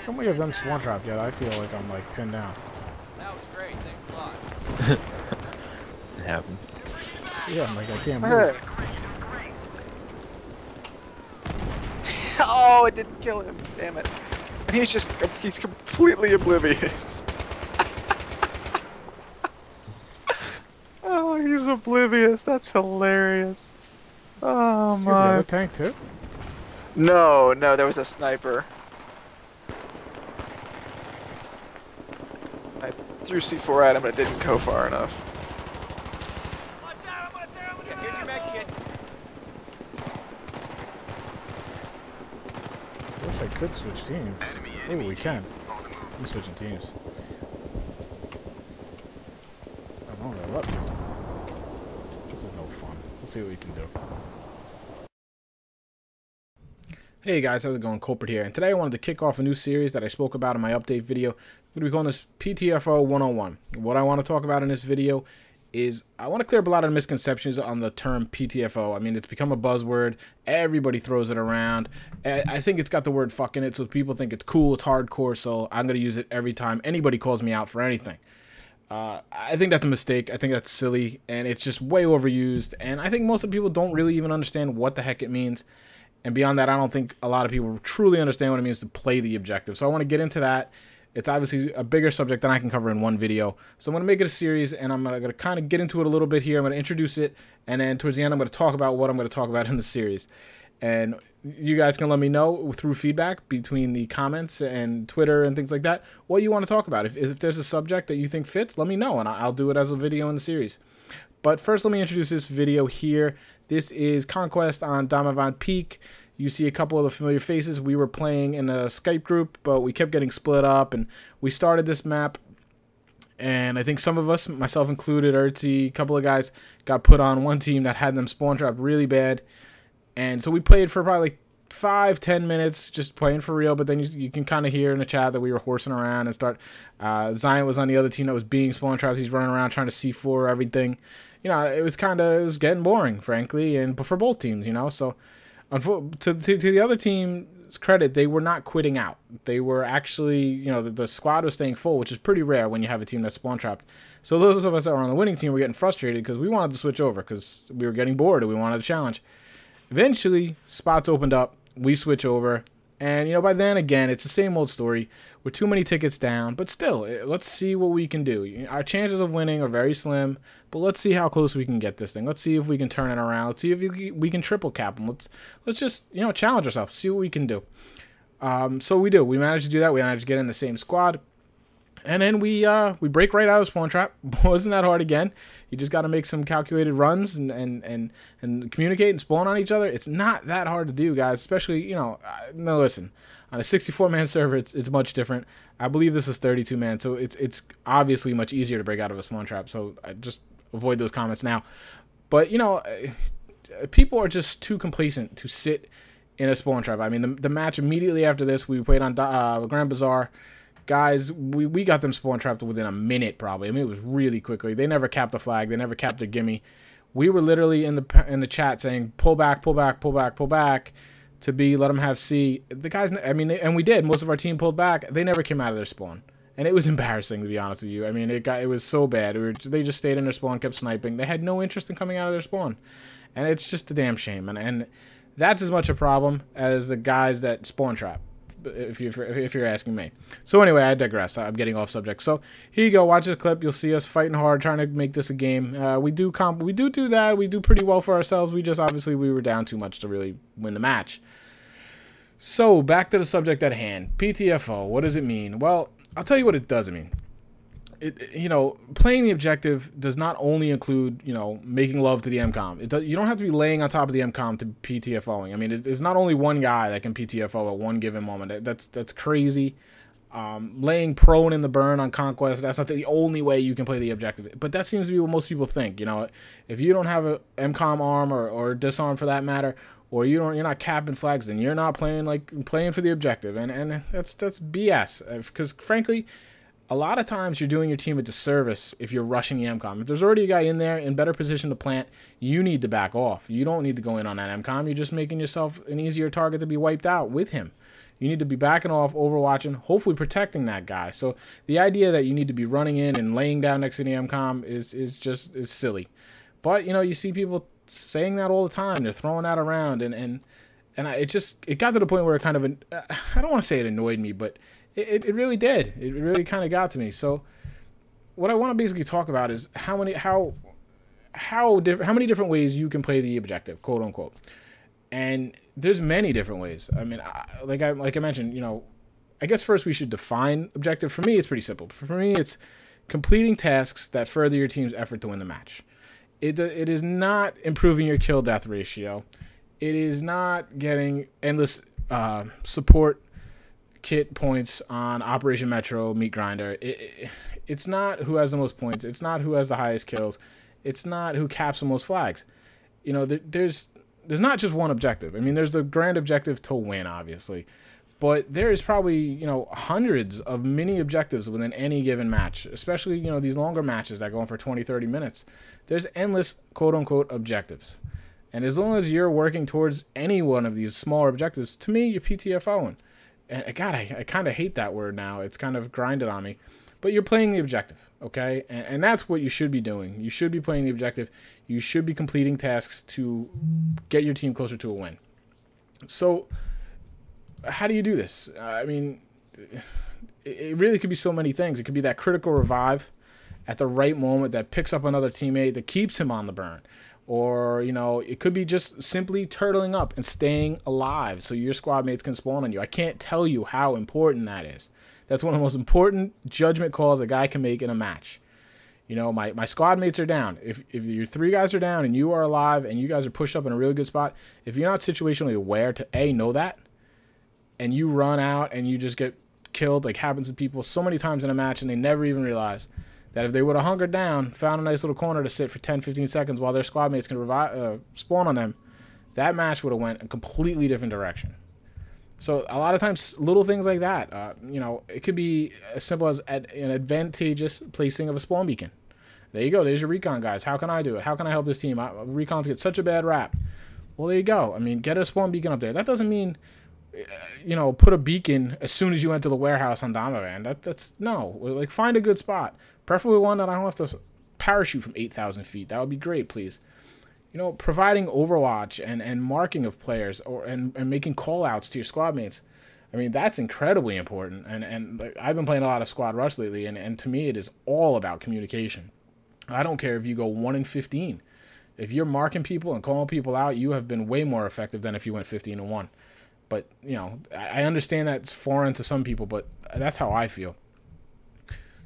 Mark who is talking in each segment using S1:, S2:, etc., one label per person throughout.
S1: Come we have them spawn trapped yet? I feel like I'm like pinned down.
S2: That was great. Thanks a lot.
S3: It happens.
S1: Yeah, I'm like I can't move.
S4: Oh, it didn't kill him. Damn it. And he's completely oblivious. Oh, he's oblivious. That's hilarious. Oh
S1: You have the
S4: my.
S1: other tank too?
S4: No, there was a sniper. I threw C4 at him, but it didn't go far enough.
S2: Watch out! I'm gonna tear him. Yeah, here's your med kit.
S1: I wish I could switch teams. Oh, we can. I'm switching teams. As long as I let me. This is no fun. Let's see what we can do. Hey guys, how's it going? Culprit here, and today I wanted to kick off a new series that I spoke about in my update video. I'm going to be calling this PTFO 101. What I want to talk about in this video is I want to clear up a lot of misconceptions on the term PTFO. I mean, it's become a buzzword. Everybody throws it around. I think it's got the word fuck in it, so people think it's cool, it's hardcore, so I'm going to use it every time anybody calls me out for anything. I think that's a mistake. I think that's silly, and it's just way overused, and I think most of the people don't really even understand what the heck it means. And beyond that, I don't think a lot of people truly understand what it means to play the objective. So I want to get into that. It's obviously a bigger subject than I can cover in one video. So I'm going to make it a series, and I'm going to kind of get into it a little bit here. I'm going to introduce it, and then towards the end, I'm going to talk about what I'm going to talk about in the series. And you guys can let me know through feedback between the comments and Twitter and things like that what you want to talk about. If there's a subject that you think fits, let me know, and I'll do it as a video in the series. But first, let me introduce this video here. This is Conquest on Damavand Peak. You see a couple of the familiar faces. We were playing in a Skype group, but we kept getting split up, and we started this map. And I think some of us, myself included, Ertzi, a couple of guys, got put on one team that had them spawn trapped really bad. And so we played for probably like 5-10 minutes, just playing for real. But then you can kind of hear in the chat that we were horsing around and start. Zion was on the other team that was being spawn trapped. He's running around trying to C4 everything. You know, it was getting boring, frankly, and for both teams, you know. So to the other team's credit, they were not quitting out. They were actually, you know, the squad was staying full, which is pretty rare when you have a team that's spawn trapped. So those of us that were on the winning team were getting frustrated because we wanted to switch over because we were getting bored and we wanted a challenge. Eventually, spots opened up. We switch over. And, you know, by then, again, it's the same old story. We're too many tickets down. But still, let's see what we can do. Our chances of winning are very slim. But let's see how close we can get this thing. Let's see if we can turn it around. Let's see if we can triple cap them. Let's just, you know, challenge ourselves. See what we can do. So we do. We managed to do that. We managed to get in the same squad. And then we break right out of spawn trap. Wasn't that hard again. You just got to make some calculated runs and communicate and spawn on each other. It's not that hard to do, guys. Especially, you know, no, listen. On a 64-man server, it's much different. I believe this is 32-man, so it's obviously much easier to break out of a spawn trap. So I just avoid those comments now. But, you know, people are just too complacent to sit in a spawn trap. I mean, the match immediately after this, we played on Grand Bazaar. Guys, we got them spawn trapped within a minute, probably. I mean, it was really quickly. They never capped the flag. They never capped a gimme. We were literally in the chat saying, pull back, pull back, pull back, pull back, to B, let them have C. The guys, I mean, and we did. Most of our team pulled back. They never came out of their spawn. And it was embarrassing, to be honest with you. I mean, it was so bad. They just stayed in their spawn, kept sniping. They had no interest in coming out of their spawn. And it's just a damn shame. And that's as much a problem as the guys that spawn trap. If you're asking me. So anyway, I digress. I'm getting off subject. So here you go. Watch this clip. You'll see us fighting hard, trying to make this a game. We do that. We do pretty well for ourselves. We just obviously we were down too much to really win the match. So back to the subject at hand. PTFO. What does it mean? Well, I'll tell you what it doesn't mean. You know, playing the objective does not only include, you know, making love to the MCOM. You don't have to be laying on top of the MCOM to PTFOing. I mean, it's not only one guy that can PTFO at one given moment. That's crazy. Laying prone in the burn on Conquest, that's not the only way you can play the objective. But that seems to be what most people think. You know, if you don't have a MCOM arm or disarm for that matter, or you're not capping flags, then you're not playing for the objective. And that's BS. Because frankly, a lot of times you're doing your team a disservice if you're rushing the MCOM. If there's already a guy in there in better position to plant, you need to back off. You don't need to go in on that MCOM. You're just making yourself an easier target to be wiped out with him. You need to be backing off, overwatching, hopefully protecting that guy. So the idea that you need to be running in and laying down next to the MCOM is silly. But, you know, you see people saying that all the time. They're throwing that around, and it got to the point where it kind of, I don't want to say it annoyed me, but it really did. It really kind of got to me. So what I want to basically talk about is how many different ways you can play the objective, quote unquote. And there's many different ways. I mean, like I mentioned, you know, I guess first we should define objective. For me, it's pretty simple. For me, it's completing tasks that further your team's effort to win the match. It is not improving your kill death ratio. It is not getting endless support kit points on Operation Metro Meat Grinder. It's not who has the most points. It's not who has the highest kills. It's not who caps the most flags. You know, there's not just one objective. I mean, there's the grand objective to win, obviously. But there is probably, you know, hundreds of mini objectives within any given match, especially, you know, these longer matches that go on for 20, 30 minutes. There's endless, quote-unquote, objectives. And as long as you're working towards any one of these smaller objectives, to me, you're PTFOing. And God, I kind of hate that word now. It's kind of grinded on me. But you're playing the objective, okay? And that's what you should be doing. You should be playing the objective. You should be completing tasks to get your team closer to a win. So how do you do this? I mean, it really could be so many things. It could be that critical revive at the right moment that picks up another teammate that keeps him on the burn. Or, you know, it could be just simply turtling up and staying alive so your squad mates can spawn on you. I can't tell you how important that is. That's one of the most important judgment calls a guy can make in a match. You know, my squad mates are down. If your 3 guys are down and you are alive and you guys are pushed up in a really good spot, if you're not situationally aware to A, know that, and you run out and you just get killed, like happens to people so many times in a match, and they never even realize that if they would have hungered down, found a nice little corner to sit for 10, 15 seconds while their squad mates can spawn on them, that match would have went a completely different direction. So a lot of times, little things like that, you know, it could be as simple as an advantageous placing of a spawn beacon. There you go. There's your recon, guys. How can I do it? How can I help this team? Recons get such a bad rap. Well, there you go. I mean, get a spawn beacon up there. That doesn't mean, you know, put a beacon as soon as you enter the warehouse on Donovan. That's no. Like, find a good spot. Preferably one that I don't have to parachute from 8,000 feet. That would be great, please. You know, providing overwatch and marking of players and making call-outs to your squad mates. I mean, that's incredibly important. And I've been playing a lot of Squad Rush lately, and to me, it is all about communication. I don't care if you go 1 in 15. If you're marking people and calling people out, you have been way more effective than if you went 15-1. But, you know, I understand that's foreign to some people, but that's how I feel.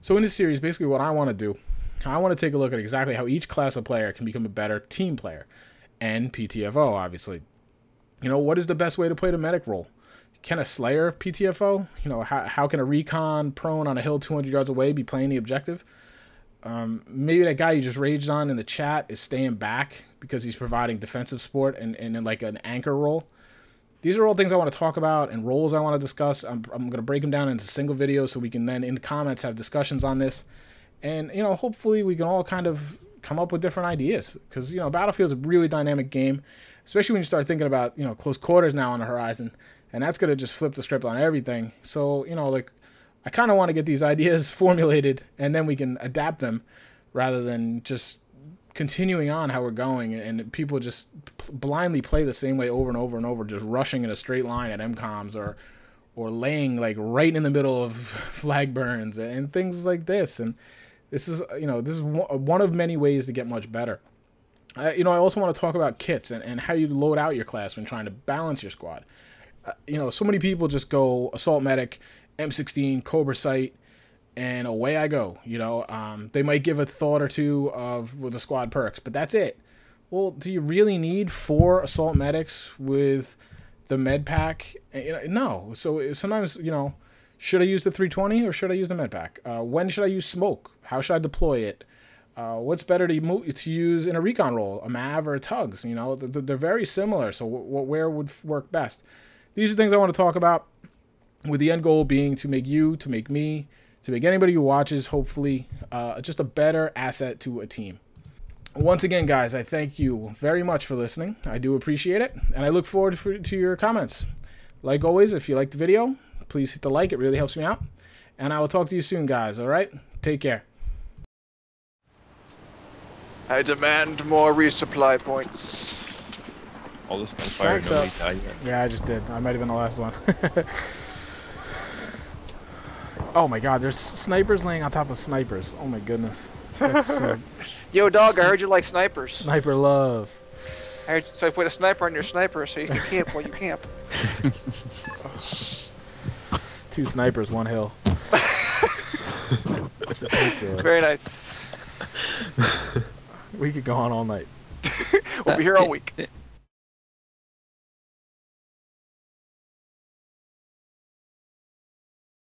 S1: So in this series, basically what I want to do, I want to take a look at exactly how each class of player can become a better team player. And PTFO, obviously. You know, what is the best way to play the medic role? Can a Slayer PTFO? You know, how can a recon prone on a hill 200 yards away be playing the objective? Maybe that guy you just raged on in the chat is staying back because he's providing defensive support and in like an anchor role. These are all things I want to talk about and roles I want to discuss. I'm going to break them down into single videos so we can then in the comments have discussions on this. And, you know, hopefully we can all kind of come up with different ideas. Because, you know, Battlefield's a really dynamic game, especially when you start thinking about, you know, close quarters now on the horizon. And that's going to just flip the script on everything. So, you know, like, I kind of want to get these ideas formulated and then we can adapt them rather than just continuing on how we're going and people just blindly play the same way over and over and over, just rushing in a straight line at MCOMs or laying like right in the middle of flag burns and things like this. And this is, you know, this is one of many ways to get much better. You know, I also want to talk about kits and how you load out your class when trying to balance your squad. You know, so many people just go Assault Medic, M16, Cobra Sight, and away I go. You know, they might give a thought or two with the squad perks, but that's it. Well, do you really need 4 Assault Medics with the med pack? You know, no. So sometimes, you know, should I use the 320 or should I use the med pack? When should I use smoke? How should I deploy it? What's better to use in a recon role, a MAV or a Tugs? You know, they're very similar. So where would work best? These are things I want to talk about, with the end goal being to make you, to make me, to make anybody who watches, hopefully, just a better asset to a team. Once again, guys, I thank you very much for listening. I do appreciate it, and I look forward to your comments. Like always, if you like the video, please hit the like. It really helps me out. And I will talk to you soon, guys. All right? Take care.
S4: I demand more resupply points.
S3: All this gunfire,
S1: Thanks,
S3: nobody died yet.
S1: Yeah, I just did. I might have been the last one. Oh my god, there's snipers laying on top of snipers. Oh my goodness. That's
S4: Yo, dog, I heard you like snipers.
S1: sniper love.
S4: I heard, so I put a sniper on your sniper so you can camp while you camp.
S1: 2 snipers, 1 hill. That's ridiculous.
S4: Very nice.
S1: We could go on all night.
S4: We'll be here all week.